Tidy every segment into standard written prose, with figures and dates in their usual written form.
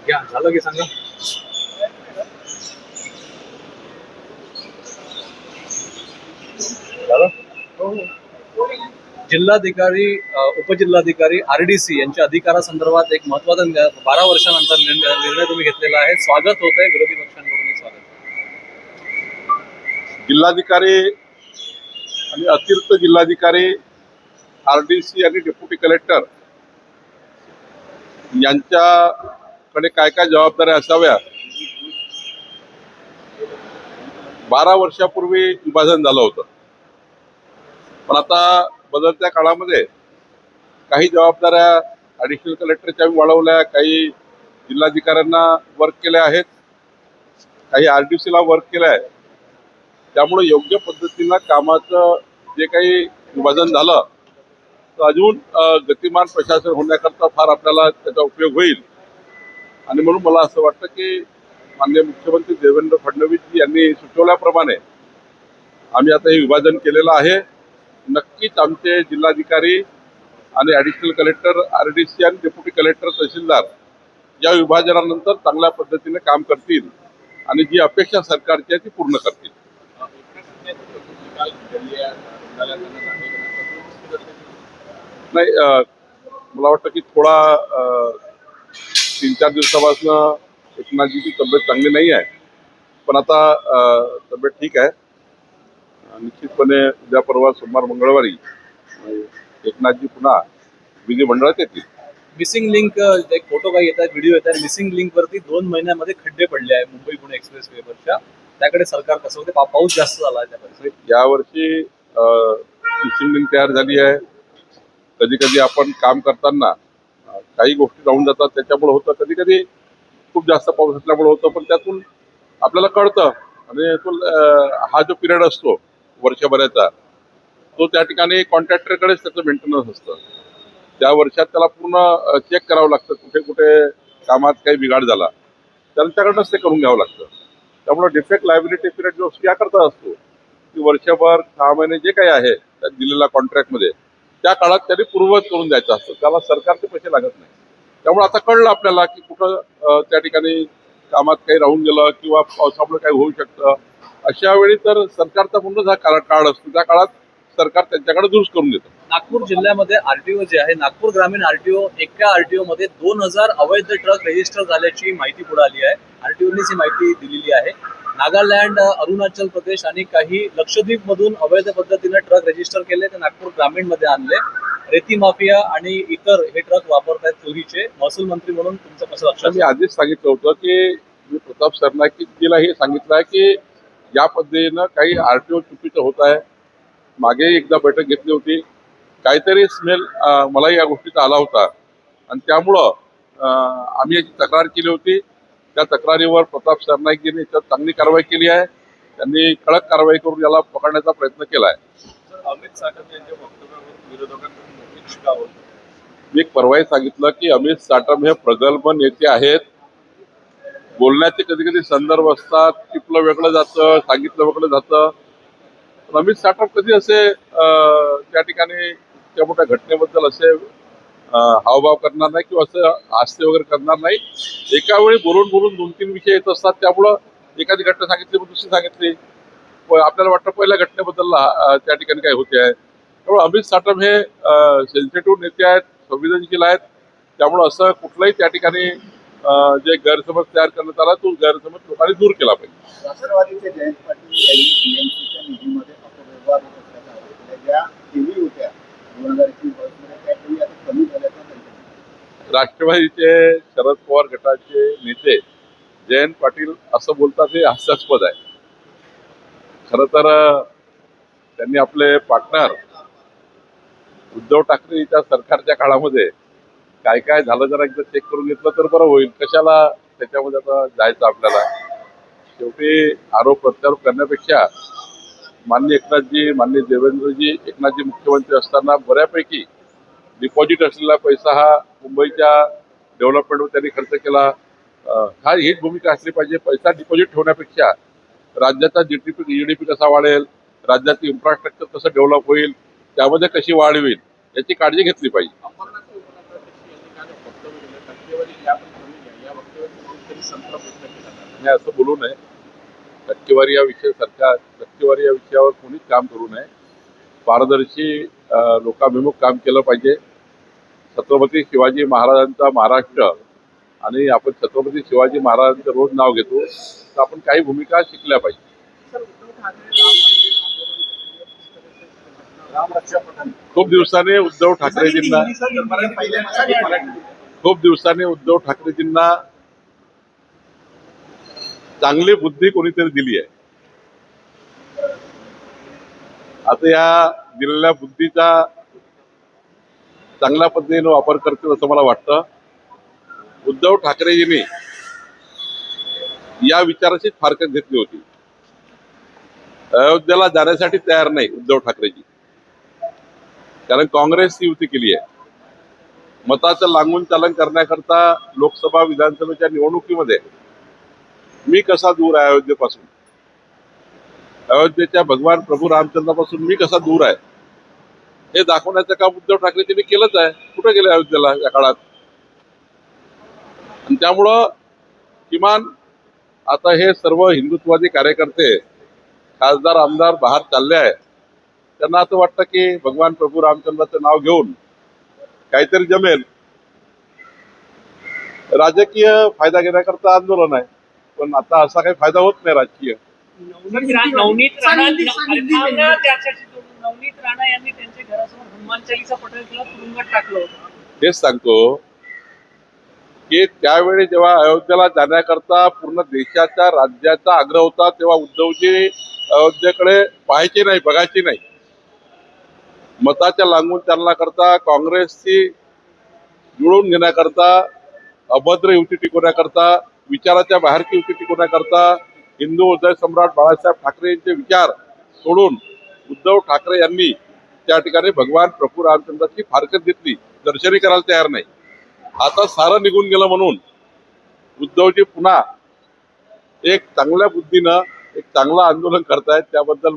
घ्या, झालं की सांगा. झालं. जिल्हाधिकारी उपजिल्हाधिकारी RDC यांच्या अधिकारासंदर्भात एक महत्त्वाचा 12 वर्षानंतर निर्णय तुम्ही घेतलेला आहे. स्वागत होत आहे विरोधी पक्षांकडून. स्वागत. जिल्हाधिकारी आणि अतिरिक्त जिल्हाधिकारी RDC आणि डेप्युटी कलेक्टर यांच्याकडे काय काय जबाबदाऱ्या असाव्या. 12 वर्षापूर्वी विभाजन झालं होतं, पण आता बदलत्या काळामध्ये काही जबाबदाऱ्या ॲडिशनल कलेक्टरच्या वाढवल्या, काही जिल्हाधिकाऱ्यांना वर्क केल्या आहेत, काही RDCला वर्क केलं आहे. त्यामुळे योग्य पद्धतीनं कामाचं जे काही विभाजन झालं तर अजून गतिमान प्रशासन होण्याकरता फार आपल्याला त्याचा उपयोग होईल. आणि म्हणून मला असं वाटतं की माननीय मुख्यमंत्री देवेंद्र फडणवीस यांनी सुचवल्याप्रमाणे आम्ही आता हे विभाजन केलेलं आहे. नक्कीच आमचे जिल्हाधिकारी आणि ॲडिशनल कलेक्टर RDC आणि डेप्युटी कलेक्टर तहसीलदार या विभाजनानंतर चांगल्या पद्धतीने काम करतील आणि जी अपेक्षा सरकारची आहे ती पूर्ण करतील. नाही, मला वाटतं की थोडा 3-4 दिवसापासून एकनाथजीची तब्येत चांगली नाही आहे, पण आता तब्येत ठीक आहे. निश्चितपणे उद्या परवा सोमवार मंगळवारी एकनाथजी पुन्हा विधिमंडळात येतील. मिसिंग लिंक एक फोटो काही येतात, व्हिडिओ येतात. मिसिंग लिंक वरती 2 महिन्यामध्ये खड्डे पडले आहे मुंबई पुणे एक्सप्रेस वेवरच्या. त्याकडे सरकार कसं होते? पाऊस जास्त झाला आहे त्याकडे. यावर्षी मिसिंग लिंक तयार झाली आहे. कधी कधी आपण काम करताना काही गोष्टी राहून जातात, त्याच्यामुळे होतं. कधी कधी खूप जास्त पाऊस असल्यामुळे होतं, पण त्यातून आपल्याला कळतं. आणि तो हा जो पिरियड असतो वर्षभराचा, तो त्या ठिकाणी कॉन्ट्रॅक्टरकडेच त्याचं मेंटेनन्स असतं. त्या वर्षात त्याला पूर्ण चेक करावं लागतं, कुठे कुठे कामात काही बिघाड झाला त्यांच्याकडनंच ते करून घ्यावं लागतं. त्यामुळे डिफेक्ट लायबिलिटी पिरियड जो याकरता असतो की वर्षभर 6 महिने जे काही आहे त्या दिलेल्या कॉन्ट्रॅक्टमध्ये त्या काळात त्यांनी पूर्ववत करून द्यायचं असतं. त्याला सरकारचे पैसे लागत नाही. त्यामुळे आता कळलं आपल्याला की कुठं त्या ठिकाणी कामात काही राहून गेलं किंवा पावसामुळे काही होऊ शकतं. अशा वेळी तर सरकारचा म्हणूनच हा काळ असतो. त्या काळात सरकार त्यांच्याकडे दुरुस्त करून देतं. नागपूर जिल्ह्यामध्ये RTO जे आहे, नागपूर ग्रामीण RTO, एका RTO मध्ये 2000 अवैध ट्रक रजिस्टर झाल्याची माहिती पुढे आली आहे. RTOने ही माहिती दिलेली आहे. नागालँड, अरुणाचल प्रदेश आणि काही लक्षद्वीप मधून अवैध पद्धतीने ट्रक रजिस्टर केले, ते नागपूर ग्रामीण मध्ये आणले. रेती माफिया आणि इतर हे ट्रक वापरतायत चोरीचे. महसूल मंत्री म्हणून तुमचं कसं लक्षात? मी आधीच सांगितलं होतं की मी प्रताप सरनाईकजीला हे सांगितलं आहे की या पद्धतीनं काही RTO चुकीचं होत आहे. मागे एकदा बैठक घेतली होती, काहीतरी स्मेल मलाही या गोष्टीचा आला होता आणि त्यामुळं आम्ही याची तक्रार केली होती. त्या तक्रारीवर प्रताप सरनाईकजींनी याच्यात चांगली कारवाई केली आहे. त्यांनी कडक कारवाई करून याला पकडण्याचा प्रयत्न केला आहे. अमित साटम यांच्या वक्तव्यावर विरोधकांकडून मोठी टीका होती. मी परवाही सांगितलं की अमित साटम हे प्रगल्भ नेते आहेत. बोलण्याचे कधी कधी संदर्भ असतात, टिपलं वेगळं जातं, सांगितलं वेगळं जातं. अमित साटम कधी असे त्या ठिकाणी त्या मोठ्या घटनेबद्दल असे हावभाव करणार नाही किंवा असं हास्य वगैरे करणार नाही. एका वेळी बोलून बोलून 2-3 विषय येत असतात, त्यामुळं एखादी घटना सांगितली मग दुसरी सांगितली, आपल्याला वाटतं पहिल्या घटनेबद्दल त्या ठिकाणी काय होते आहे. त्यामुळे अमित साटम हे सेन्सिटिव्ह नेते आहेत, संवेदनशील आहेत. त्यामुळं असं कुठलंही त्या ठिकाणी जे गैरसमज तयार करण्यात आला तो गैरसमज लोकांनी दूर केला पाहिजे. राष्ट्रवादीचे जयंत पाटील यांनी BMCच्या निधीमध्ये अपव्यवहार होत असल्याचा आरोप केला. ज्या टीव्ही होत्या 2021 मध्ये त्या टीव्ही आता कमी झाल्याचा त्यांचा. राष्ट्रवादीचे शरद पवार गटाचे नेते जयंत पाटील असं बोलतात हे हास्यास्पद आहे. खरं तर त्यांनी आपले पार्टनर उद्धव ठाकरेच्या सरकारच्या काळामध्ये काय काय झालं जरा एकदा चेक करून घेतलं तर बरं होईल. कशाला त्याच्यामध्ये आता जायचं आपल्याला. शेवटी आरोप प्रत्यारोप करण्यापेक्षा माननीय एकनाथजी, माननीय देवेंद्रजी, एकनाथजी मुख्यमंत्री असताना बऱ्यापैकी डिपॉझिट असलेला पैसा हा मुंबईच्या डेव्हलपमेंटवर त्यांनी खर्च केला. हा हीच भूमिका असली पाहिजे. पैसा डिपॉझिट ठेवण्यापेक्षा राज्याचा GDP कसा वाढेल, राज्याचं इन्फ्रास्ट्रक्चर कसं डेव्हलप होईल, त्यामध्ये कशी वाढ होईल याची काळजी घेतली पाहिजे. वक्तव्य दिलं, टक्केवारी यापैकी कमी घ्या, या वक्तव्यातून कुठेतरी संताप व्यक्त केला जातो. नाही, असं बोलू नये. टक्केवारी या विषयावर कोणीच काम करू नये. पारदर्शी लोकाभिमुख काम केलं पाहिजे. छत्रपती शिवाजी महाराजांचा महाराष्ट्र आणि आपण छत्रपती शिवाजी महाराजांचं रोज नाव घेतो, तर आपण काही भूमिका शिकल्या पाहिजे. सर, उद्धव ठाकरे राम रक्षा पठण खूप दिवसाने उद्धव ठाकरेजींना चांगली बुद्धी कोणीतरी दिली आहे. आता या दिलेल्या बुद्धीचा चांगल्या पद्धतीने वापर करतील असं मला वाटतं. उद्धव ठाकरेजींनी या विचाराची फारकत घेतली होती. अयोध्येला जाण्यासाठी तयार नाही उद्धव ठाकरेजी, कारण काँग्रेसची युती केली आहे. मताचं लागून चालन करण्याकरता लोकसभा विधानसभेच्या निवडणुकीमध्ये मी कसा दूर आहे अयोध्येपासून, अयोध्येच्या भगवान प्रभू रामचंद्रापासून मी कसा दूर आहे हे दाखवण्याचं काम उद्धव ठाकरेजींनी केलंच आहे. कुठे गेले अयोध्येला या काळात? आणि त्यामुळं किमान आता हे सर्व हिंदुत्ववादी कार्यकर्ते, खासदार आमदार बाहेर चालले आहे. त्यांना असं वाटतं की भगवान प्रभू रामचंद्राचं नाव घेऊन काहीतरी जमेल. राजकीय फायदा घेण्याकरता आंदोलन आहे, पण आता असा काही फायदा होत नाही राजकीय. नवनीत राणा यांनी त्यांच्या घरासमोर हनुमान चालीसा पठण केला, तुरुंगात टाकलं होतं. तेच सांगतो की त्यावेळी जेव्हा अयोध्येला जाण्याकरता पूर्ण देशाच्या राज्याचा आग्रह होता, तेव्हा उद्धवजी अयोध्येकडे पाहायचे नाही, बघायचे नाही. मताच्या लागून चालण्याकरता, काँग्रेसशी जुळून घेण्याकरता, अभद्र युती टिकवण्याकरता, विचाराच्या बाहेरची युती टिकवण्याकरता हिंदू हृदय सम्राट बाळासाहेब ठाकरे यांचे विचार सोडून उद्धव ठाकरे यांनी त्या ठिकाणी भगवान प्रभू रामचंद्राची फारकत घेतली. दर्शनी करायला तयार नाही. आता सारं निघून गेलं म्हणून उद्धवजी पुन्हा एक चांगल्या बुद्धीनं एक चांगलं आंदोलन करतायत. त्याबद्दल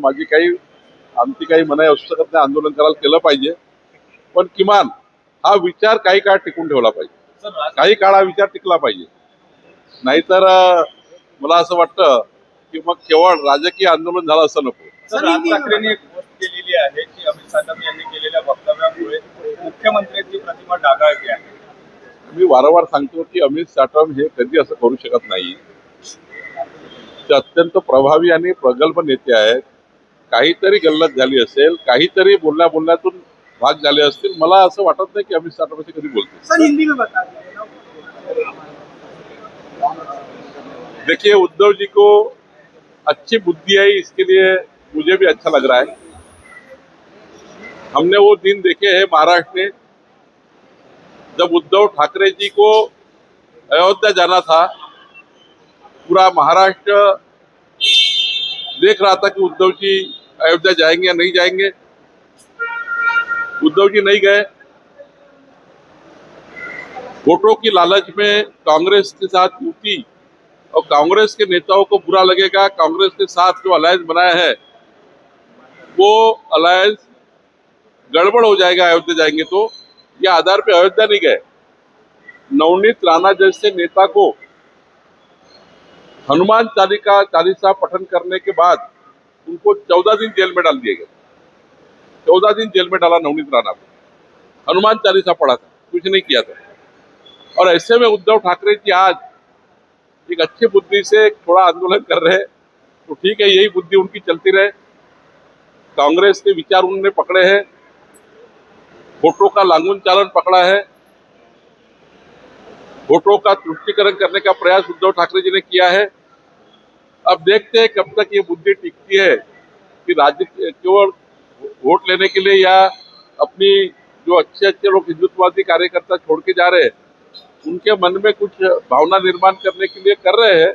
आमची काही मनाई असू शकत नाही. आंदोलन करायला केलं पाहिजे, पण किमान हा विचार काही काळ टिकून ठेवला पाहिजे. काही काळ हा विचार टिकला पाहिजे. नाहीतर मला असं वाटतं की मग केवळ राजकीय आंदोलन झालं असं नको. सर, राज ठाकरेंनी एक गोष्ट केलेली आहे की अमित साटम यांनी केलेल्या वक्तव्यामुळे मुख्यमंत्र्यांची प्रतिमा डागाळते आहे. मी वारंवार सांगतो की अमित साटम हे कधी असं करू शकत नाही. ते अत्यंत प्रभावी आणि प्रगल्भ नेते आहेत. काहीतरी गल्लत झाली असेल, काहीतरी बोलण्यातून भाग झाले असतील. मला असं वाटत नाही की अमित साटम असे कधी बोलते. देखिए, उद्धव जी को अच्छी बुद्धि आई, इसके लिए मुझे भी अच्छा लग रहा है. हमने वो दिन देखे हैं महाराष्ट्र में जब उद्धव ठाकरे जी को अयोध्या जाना था. पूरा महाराष्ट्र देख रहा था कि उद्धव जी अयोध्या जाएंगे या नहीं जाएंगे. उद्धव जी नहीं गए. वोटों की लालच में कांग्रेस के साथ युति और कांग्रेस के नेताओं को बुरा लगेगा. कांग्रेस के साथ जो अलायंस बनाया है वो अलायंस गड़बड़ हो जाएगा अयोध्या जाएंगे तो. यह आधार पे अयोध्या नहीं गए. नवनीत राणा जैसे नेता को हनुमान चालीसा पठन करने के बाद उनको 14 दिन जेल में डाल दिए गए. 14 दिन जेल में डाला नवनीत राणा को. हनुमान चालीसा पढ़ा था, कुछ नहीं किया था. और ऐसे में उद्धव ठाकरे जी आज एक अच्छी बुद्धि से एक थोड़ा आंदोलन कर रहे हैं, तो ठीक है, यही बुद्धि उनकी चलती रहे. कांग्रेस के विचार उन्होंने पकड़े हैं, वोटों का लांगून चालन पकड़ा है, वोटों का तुष्टीकरण करने का प्रयास उद्धव ठाकरे जी ने किया है. अब देखते हैं कब तक ये बुद्धि टिकती है कि राज्य केवल वोट लेने के लिए या अपनी जो अच्छे लोग हिंदुत्ववादी कार्यकर्ता छोड़ के जा रहे हैं उनके मन में कुछ भावना निर्माण करने के लिए कर रहे हैं.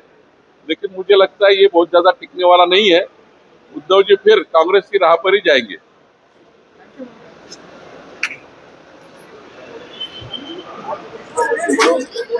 लेकिन मुझे लगता है ये बहुत ज्यादा टिकने वाला नहीं है. उद्धव जी फिर कांग्रेस की राह पर ही जाएंगे. Thank you.